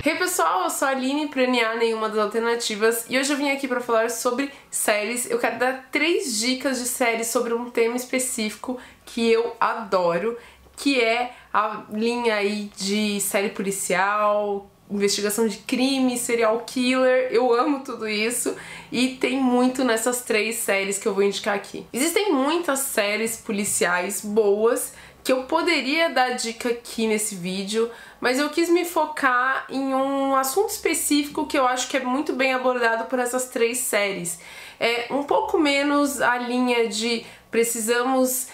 Hey pessoal, eu sou a Aline, pra nenhuma das alternativas, e hoje eu vim aqui pra falar sobre séries. Eu quero dar 3 dicas de séries sobre um tema específico que eu adoro, que é a linha aí de série policial, investigação de crime, serial killer. Eu amo tudo isso e tem muito nessas 3 séries que eu vou indicar aqui. Existem muitas séries policiais boas que eu poderia dar dica aqui nesse vídeo, mas eu quis me focar em um assunto específico que eu acho que é muito bem abordado por essas 3 séries. É um pouco menos a linha de precisamos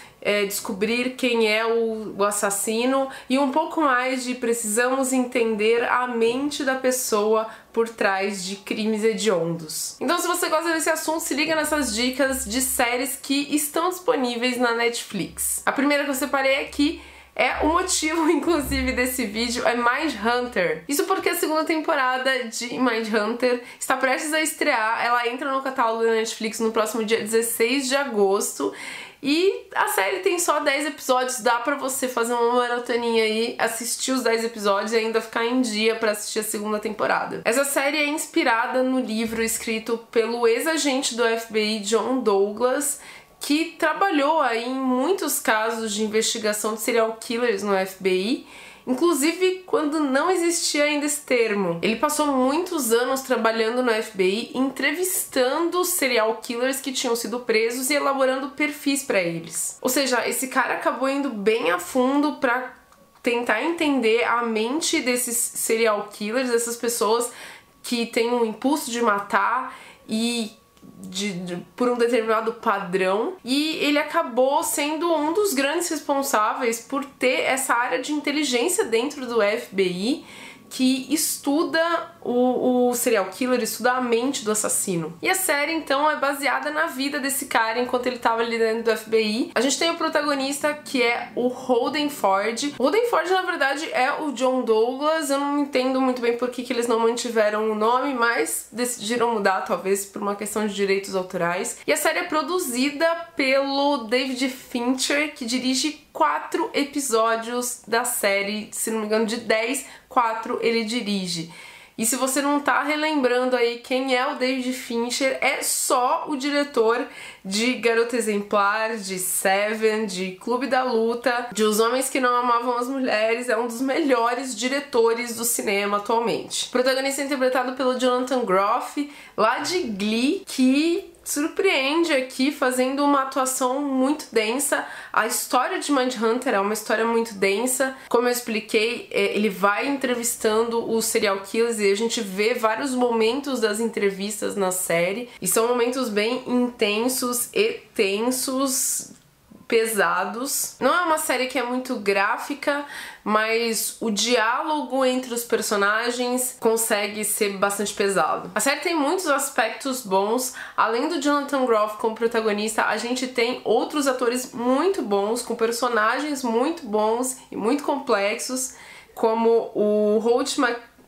descobrir quem é o assassino e um pouco mais de precisamos entender a mente da pessoa por trás de crimes hediondos. Então, se você gosta desse assunto, se liga nessas dicas de séries que estão disponíveis na Netflix. A primeira que eu separei aqui é o motivo, inclusive, desse vídeo, é Mindhunter. Isso porque a segunda temporada de Mindhunter está prestes a estrear. Ela entra no catálogo da Netflix no próximo dia 16 de agosto. E a série tem só 10 episódios, dá pra você fazer uma maratoninha aí, assistir os 10 episódios e ainda ficar em dia pra assistir a segunda temporada. Essa série é inspirada no livro escrito pelo ex-agente do FBI John Douglas, que trabalhou aí em muitos casos de investigação de serial killers no FBI, inclusive quando não existia ainda esse termo. Ele passou muitos anos trabalhando no FBI, entrevistando serial killers que tinham sido presos e elaborando perfis para eles. Ou seja, esse cara acabou indo bem a fundo para tentar entender a mente desses serial killers, dessas pessoas que têm um impulso de matar e por um determinado padrão, e ele acabou sendo um dos grandes responsáveis por ter essa área de inteligência dentro do FBI que estuda o serial killer, estuda a mente do assassino. E a série, então, é baseada na vida desse cara enquanto ele estava ali dentro do FBI. A gente tem o protagonista, que é o Holden Ford. O Holden Ford, na verdade, é o John Douglas. Eu não entendo muito bem por que eles não mantiveram o nome, mas decidiram mudar, talvez por uma questão de direitos autorais. E a série é produzida pelo David Fincher, que dirige 4 episódios da série, se não me engano, de 10, 4 ele dirige. E se você não tá relembrando aí quem é o David Fincher, é só o diretor de Garota Exemplar, de Seven, de Clube da Luta, de Os Homens que Não Amavam as Mulheres. É um dos melhores diretores do cinema atualmente. O protagonista é interpretado pelo Jonathan Groff, lá de Glee, que surpreende aqui fazendo uma atuação muito densa. A história de Mindhunter é uma história muito densa. Como eu expliquei, ele vai entrevistando os serial killers e a gente vê vários momentos das entrevistas na série. E são momentos bem intensos e tensos, pesados. Não é uma série que é muito gráfica, mas o diálogo entre os personagens consegue ser bastante pesado. A série tem muitos aspectos bons. Além do Jonathan Groff como protagonista, a gente tem outros atores muito bons, com personagens muito bons e muito complexos, como o Holt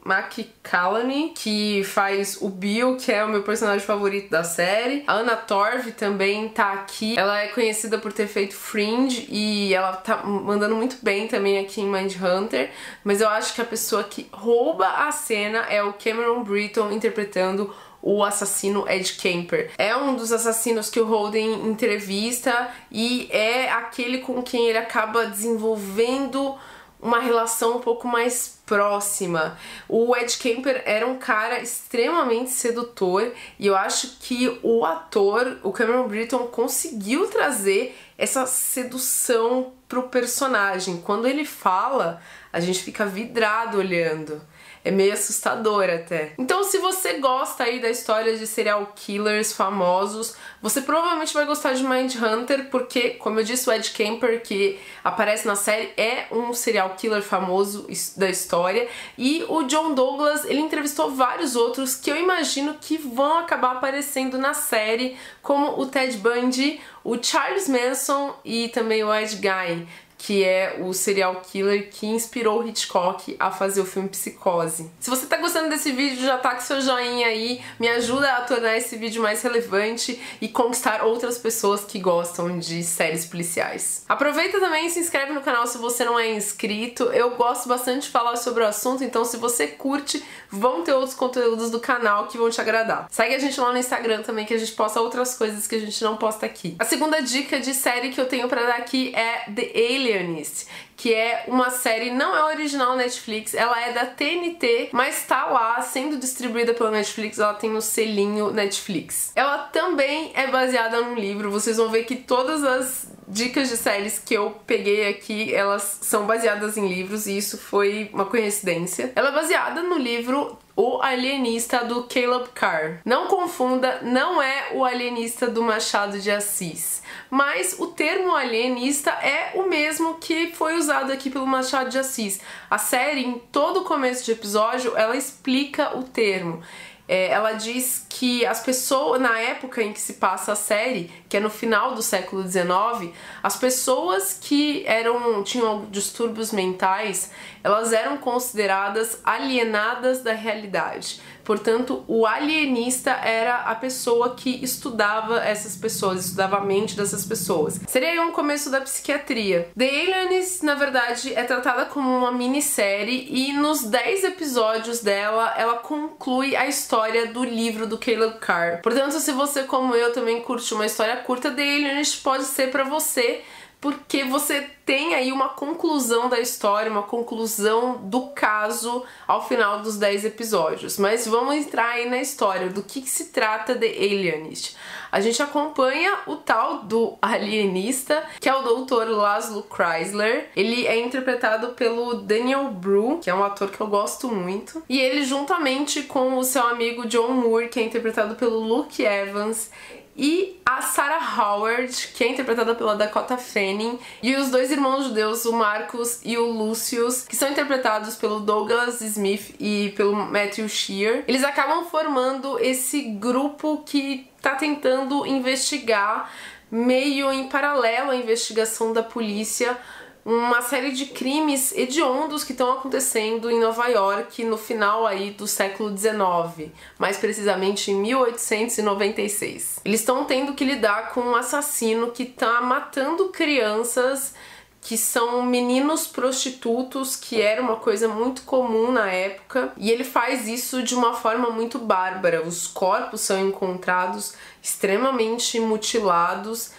McCallany, que faz o Bill, que é o meu personagem favorito da série. A Anna Torv também tá aqui. Ela é conhecida por ter feito Fringe e ela tá mandando muito bem também aqui em Mindhunter, mas eu acho que a pessoa que rouba a cena é o Cameron Britton interpretando o assassino Ed Kemper. É um dos assassinos que o Holden entrevista e é aquele com quem ele acaba desenvolvendo uma relação um pouco mais próxima. O Ed Kemper era um cara extremamente sedutor e eu acho que o ator, o Cameron Britton, conseguiu trazer essa sedução pro personagem. Quando ele fala, a gente fica vidrado olhando. É meio assustador até. Então, se você gosta aí da história de serial killers famosos, você provavelmente vai gostar de Mindhunter, porque, como eu disse, o Ed Kemper, que aparece na série, é um serial killer famoso da história. E o John Douglas, ele entrevistou vários outros que eu imagino que vão acabar aparecendo na série, como o Ted Bundy, o Charles Manson e também o Ed Gein, que é o serial killer que inspirou Hitchcock a fazer o filme Psicose. Se você tá gostando desse vídeo, já tá com seu joinha aí, me ajuda a tornar esse vídeo mais relevante e conquistar outras pessoas que gostam de séries policiais. Aproveita também e se inscreve no canal se você não é inscrito. Eu gosto bastante de falar sobre o assunto, então se você curte, vão ter outros conteúdos do canal que vão te agradar. Segue a gente lá no Instagram também, que a gente posta outras coisas que a gente não posta aqui. A segunda dica de série que eu tenho pra dar aqui é The Alienist, que é uma série, não é original Netflix, ela é da TNT, mas tá lá sendo distribuída pela Netflix, ela tem o selinho Netflix. Ela também é baseada num livro, vocês vão ver que todas as dicas de séries que eu peguei aqui, elas são baseadas em livros, e isso foi uma coincidência. Ela é baseada no livro O Alienista, do Caleb Carr. Não confunda, não é o alienista do Machado de Assis, mas o termo alienista é o mesmo que foi usado aqui pelo Machado de Assis. A série, em todo o começo de episódio, ela explica o termo. Ela diz que as pessoas, na época em que se passa a série, que é no final do século XIX, as pessoas que tinham distúrbios mentais, elas eram consideradas alienadas da realidade. Portanto, o alienista era a pessoa que estudava essas pessoas, estudava a mente dessas pessoas. Seria aí um começo da psiquiatria. The Alienist, na verdade, é tratada como uma minissérie e nos 10 episódios dela, ela conclui a história do livro do Caleb Carr. Portanto, se você, como eu, também curte uma história curta, The Alienist pode ser pra você, porque você tem aí uma conclusão da história, uma conclusão do caso ao final dos 10 episódios. Mas vamos entrar aí na história, do que se trata The Alienist. A gente acompanha o tal do alienista, que é o Dr. Laszlo Krysler. Ele é interpretado pelo Daniel Bru, que é um ator que eu gosto muito. E ele, juntamente com o seu amigo John Moore, que é interpretado pelo Luke Evans, e a Sarah Howard, que é interpretada pela Dakota Fanning, e os dois irmãos judeus, o Marcus e o Lucius, que são interpretados pelo Douglas Smith e pelo Matthew Shear. Eles acabam formando esse grupo que tá tentando investigar, meio em paralelo à investigação da polícia, uma série de crimes hediondos que estão acontecendo em Nova York no final aí do século XIX, mais precisamente em 1896. Eles estão tendo que lidar com um assassino que tá matando crianças que são meninos prostitutos, que era uma coisa muito comum na época, e ele faz isso de uma forma muito bárbara. Os corpos são encontrados extremamente mutilados.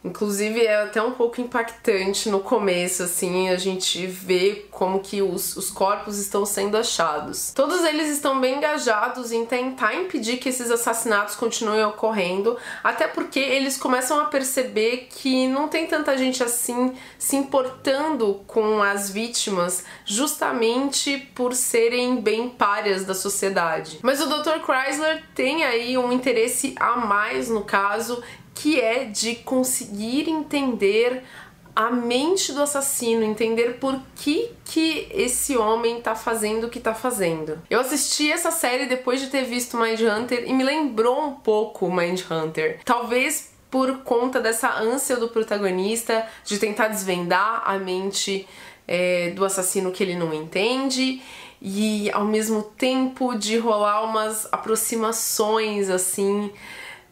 Inclusive é até um pouco impactante no começo, assim, a gente vê como que os corpos estão sendo achados. Todos eles estão bem engajados em tentar impedir que esses assassinatos continuem ocorrendo, até porque eles começam a perceber que não tem tanta gente assim se importando com as vítimas, justamente por serem bem párias da sociedade. Mas o Dr. Krysler tem aí um interesse a mais no caso, que é de conseguir entender a mente do assassino, entender por que esse homem tá fazendo o que tá fazendo. Eu assisti essa série depois de ter visto Mindhunter e me lembrou um pouco Mindhunter. Talvez por conta dessa ânsia do protagonista de tentar desvendar a mente do assassino que ele não entende, e ao mesmo tempo de rolar umas aproximações assim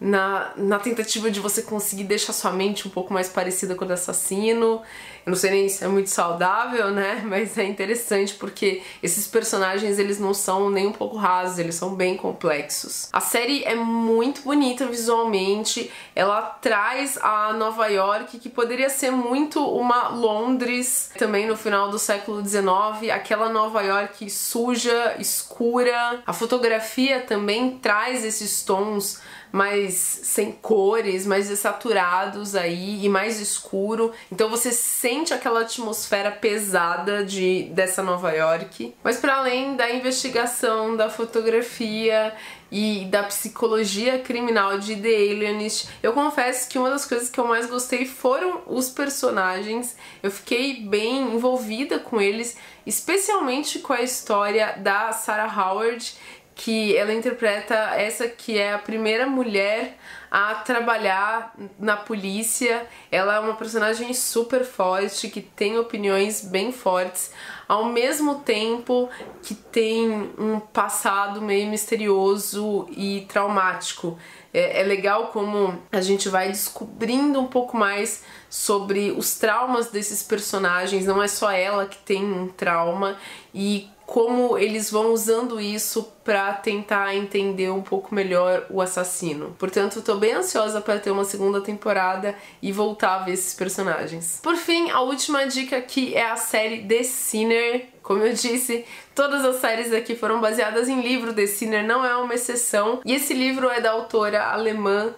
na tentativa de você conseguir deixar sua mente um pouco mais parecida com o do assassino. Eu não sei nem se é muito saudável, né? Mas é interessante porque esses personagens, eles não são nem um pouco rasos, eles são bem complexos. A série é muito bonita visualmente, ela traz a Nova York, que poderia ser muito uma Londres, também no final do século XIX, aquela Nova York suja, escura. A fotografia também traz esses tons mais sem cores, mais desaturados aí e mais escuro. Então você sente aquela atmosfera pesada dessa Nova York. Mas para além da investigação, da fotografia e da psicologia criminal de The Alienist, eu confesso que uma das coisas que eu mais gostei foram os personagens. Eu fiquei bem envolvida com eles, especialmente com a história da Sarah Howard, que ela interpreta essa que é a primeira mulher a trabalhar na polícia. Ela é uma personagem super forte, que tem opiniões bem fortes, ao mesmo tempo que tem um passado meio misterioso e traumático. É legal como a gente vai descobrindo um pouco mais sobre os traumas desses personagens, não é só ela que tem um trauma, e como eles vão usando isso pra tentar entender um pouco melhor o assassino. Portanto, eu tô bem ansiosa para ter uma segunda temporada e voltar a ver esses personagens. Por fim, a última dica aqui é a série The Sinner. Como eu disse, todas as séries aqui foram baseadas em livro, The Sinner não é uma exceção, e esse livro é da autora alemã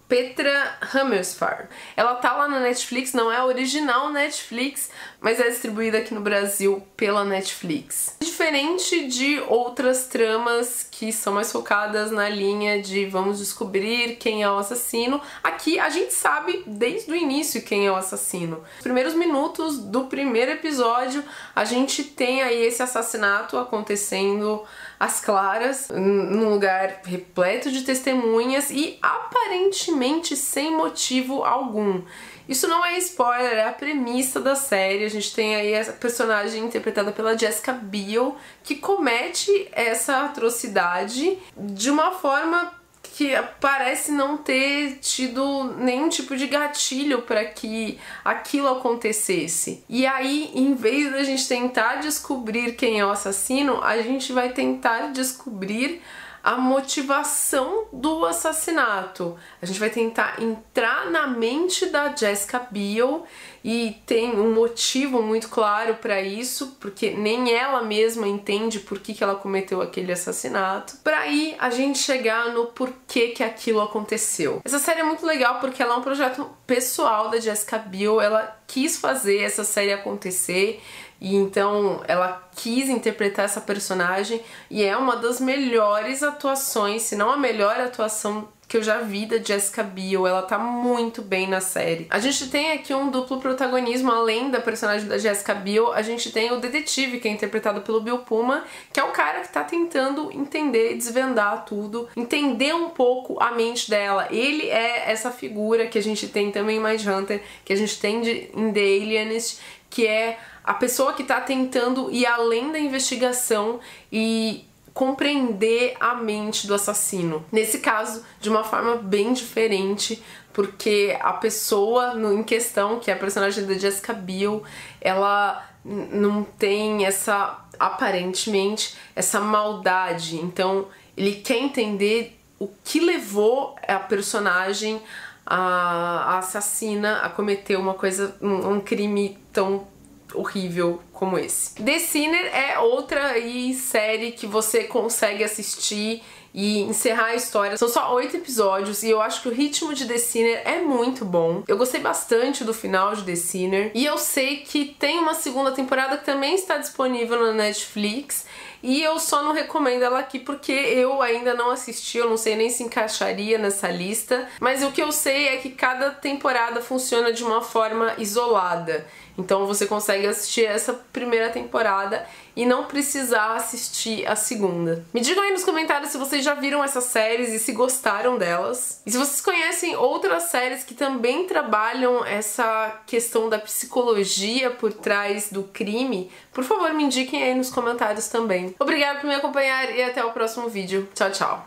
Petra Hammersfarb. Ela tá lá na Netflix, não é a original Netflix, mas é distribuída aqui no Brasil pela Netflix. Diferente de outras tramas que são mais focadas na linha de vamos descobrir quem é o assassino, aqui a gente sabe desde o início quem é o assassino. Nos primeiros minutos do primeiro episódio, a gente tem aí esse assassinato acontecendo às claras, num lugar repleto de testemunhas e aparentemente sem motivo algum. Isso não é spoiler, é a premissa da série. A gente tem aí essa personagem interpretada pela Jessica Biel, que comete essa atrocidade de uma forma que parece não ter tido nenhum tipo de gatilho para que aquilo acontecesse. E aí, em vez da gente tentar descobrir quem é o assassino, a gente vai tentar descobrir a motivação do assassinato. A gente vai tentar entrar na mente da Jessica Biel, e tem um motivo muito claro para isso, porque nem ela mesma entende por que ela cometeu aquele assassinato, para aí a gente chegar no porquê que aquilo aconteceu. Essa série é muito legal porque ela é um projeto pessoal da Jessica Biel, ela quis fazer essa série acontecer, e então ela quis interpretar essa personagem, e é uma das melhores atuações, se não a melhor atuação que eu já vi da Jessica Biel. Ela tá muito bem na série. A gente tem aqui um duplo protagonismo, além da personagem da Jessica Biel, a gente tem o detetive, que é interpretado pelo Bill Pullman, que é o cara que tá tentando entender, desvendar tudo, entender um pouco a mente dela. Ele é essa figura que a gente tem também em Mindhunter, que a gente tem em The Alienist, que é a pessoa que tá tentando ir além da investigação e compreender a mente do assassino. Nesse caso, de uma forma bem diferente, porque a pessoa em questão, que é a personagem da Jessica Biel, ela não tem aparentemente, essa maldade. Então, ele quer entender o que levou a personagem, a assassina, a cometer um crime tão horrível como esse. The Sinner é outra série que você consegue assistir e encerrar a história. São só 8 episódios e eu acho que o ritmo de The Sinner é muito bom. Eu gostei bastante do final de The Sinner, e eu sei que tem uma segunda temporada que também está disponível na Netflix, e eu só não recomendo ela aqui porque eu ainda não assisti, eu não sei nem se encaixaria nessa lista, mas o que eu sei é que cada temporada funciona de uma forma isolada. Então você consegue assistir essa primeira temporada e não precisar assistir a segunda. Me digam aí nos comentários se vocês já viram essas séries e se gostaram delas. E se vocês conhecem outras séries que também trabalham essa questão da psicologia por trás do crime, por favor me indiquem aí nos comentários também. Obrigada por me acompanhar e até o próximo vídeo. Tchau, tchau!